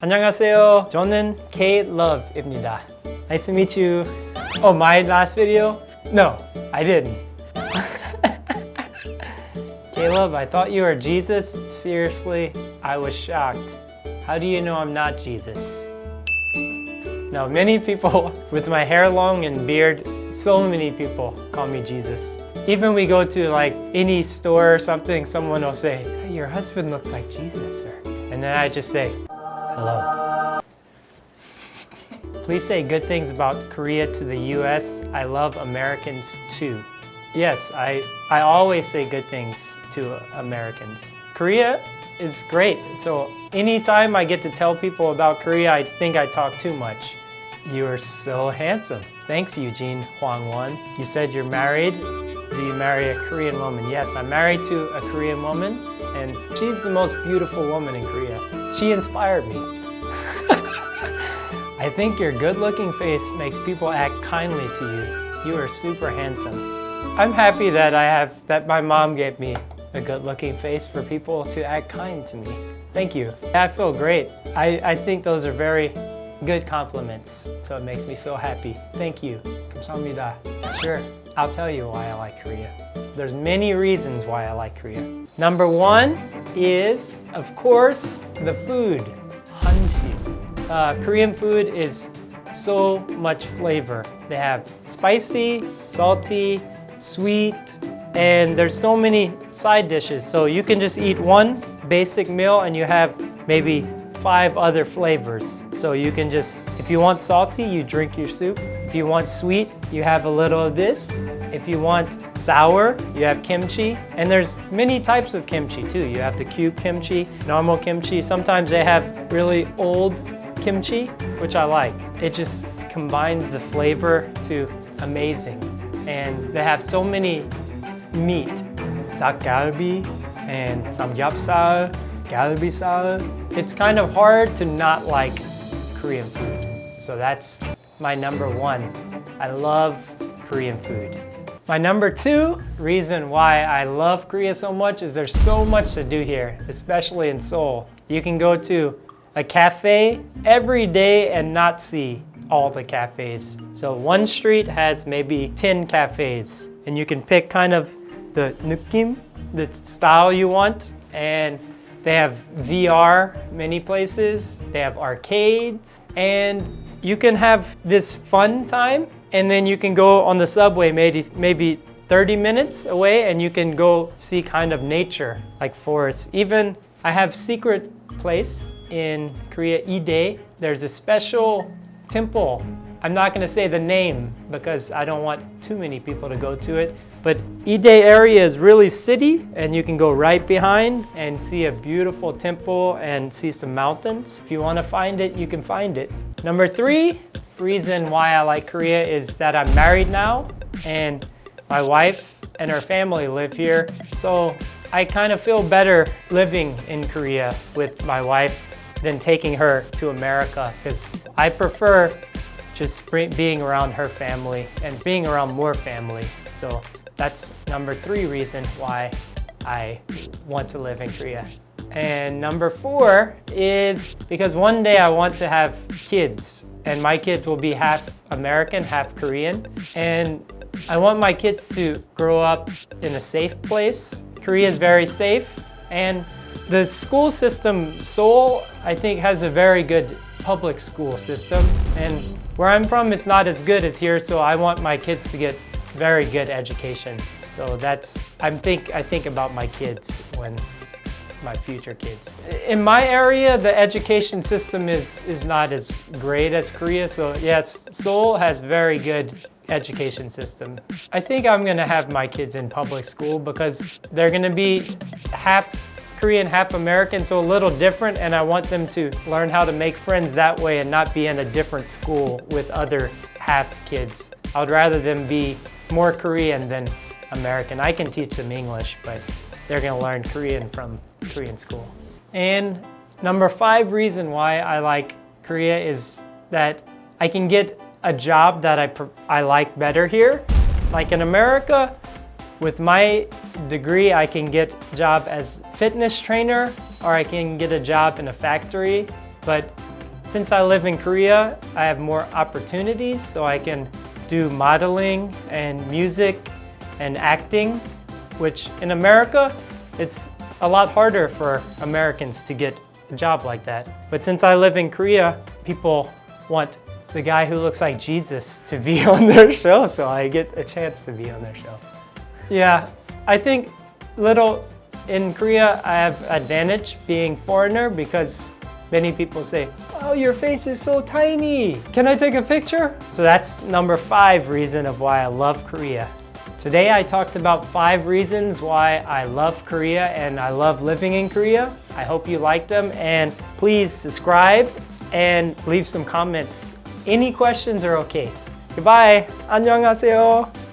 안녕하세요. 저는 케일럽입니다. Nice to meet you. Oh, my last video? No, I didn't. Caleb, I thought you were Jesus? Seriously? I was shocked. How do you know I'm not Jesus? No, many people with my hair long and beard, so many people call me Jesus. Even we go to like any store or something, someone will say, hey, your husband looks like Jesus, sir. And then I just say, hello. Please say good things about Korea to the US. I love Americans too. Yes, I always say good things to Americans. Korea is great. So anytime I get to tell people about Korea, I think I talk too much. You are so handsome. Thanks, Eugene Hwangwon. You said you're married. Do you marry a Korean woman? Yes, I'm married to a Korean woman, and she's the most beautiful woman in Korea. She inspired me. I think your good-looking face makes people act kindly to you. You are super handsome. I'm happy that my mom gave me a good-looking face for people to act kind to me. Thank you. I feel great. I think those are very good compliments, so it makes me feel happy. Thank you. 감사합니다. Sure, I'll tell you why I like Korea. There's many reasons why I like Korea. Number one is, of course, the food. 한식. Korean food is so much flavor. They have spicy, salty, sweet, and there's so many side dishes. So you can just eat one basic meal and you have maybe 5 other flavors. So you can just, if you want salty, you drink your soup. If you want sweet, you have a little of this. If you want sour, you have kimchi. And there's many types of kimchi too. You have the cube kimchi, normal kimchi. Sometimes they have really old kimchi, which I like. It just combines the flavor to amazing. And they have so many meat. 닭갈비 and samgyeopsal, galbisal. It's kind of hard to not like Korean food. So that's my number one. I love Korean food. My number 2 reason why I love Korea so much is there's so much to do here, especially in Seoul. You can go to a cafe every day and not see all the cafes. So one street has maybe 10 cafes and you can pick kind of the 느낌, the style you want. And they have VR many places, they have arcades, and you can have this fun time and then you can go on the subway maybe 30 minutes away and you can go see kind of nature, like forests. Even I have secret place in Korea, Ide. There's a special temple. I'm not going to say the name because I don't want too many people to go to it. But Ide area is really city and you can go right behind and see a beautiful temple and see some mountains. If you want to find it, you can find it. Number 3 reason why I like Korea is that I'm married now and my wife and her family live here. So I kind of feel better living in Korea with my wife than taking her to America because I prefer just being around her family and being around more family. So that's number 3 reason why I want to live in Korea. And number 4 is because one day I want to have kids and my kids will be half American, half Korean. And I want my kids to grow up in a safe place. Korea is very safe and the school system, Seoul, I think has a very good public school system. And where I'm from, it's not as good as here, so I want my kids to get very good education. So that's, I think about my kids when my future kids. In my area, the education system is not as great as Korea. So yes, Seoul has very good education system. I think I'm gonna have my kids in public school because they're gonna be half Korean, half American, so a little different, and I want them to learn how to make friends that way and not be in a different school with other half kids. I would rather them be more Korean than American. I can teach them English, but they're gonna learn Korean from Korean school. And number 5 reason why I like Korea is that I can get a job that I like better here. Like in America, with my degree, I can get a job as fitness trainer or I can get a job in a factory. But Since I live in Korea, I have more opportunities, so I can do modeling and music and acting, which in America, it's a lot harder for Americans to get a job like that. But since I live in Korea, people want the guy who looks like Jesus to be on their show, so I get a chance to be on their show. Yeah, I think in Korea, I have advantage being foreigner because many people say, oh, your face is so tiny. Can I take a picture? So that's number 5 reason of why I love Korea. Today I talked about 5 reasons why I love Korea and I love living in Korea. I hope you liked them and please subscribe and leave some comments. Any questions are okay. Goodbye. 안녕하세요.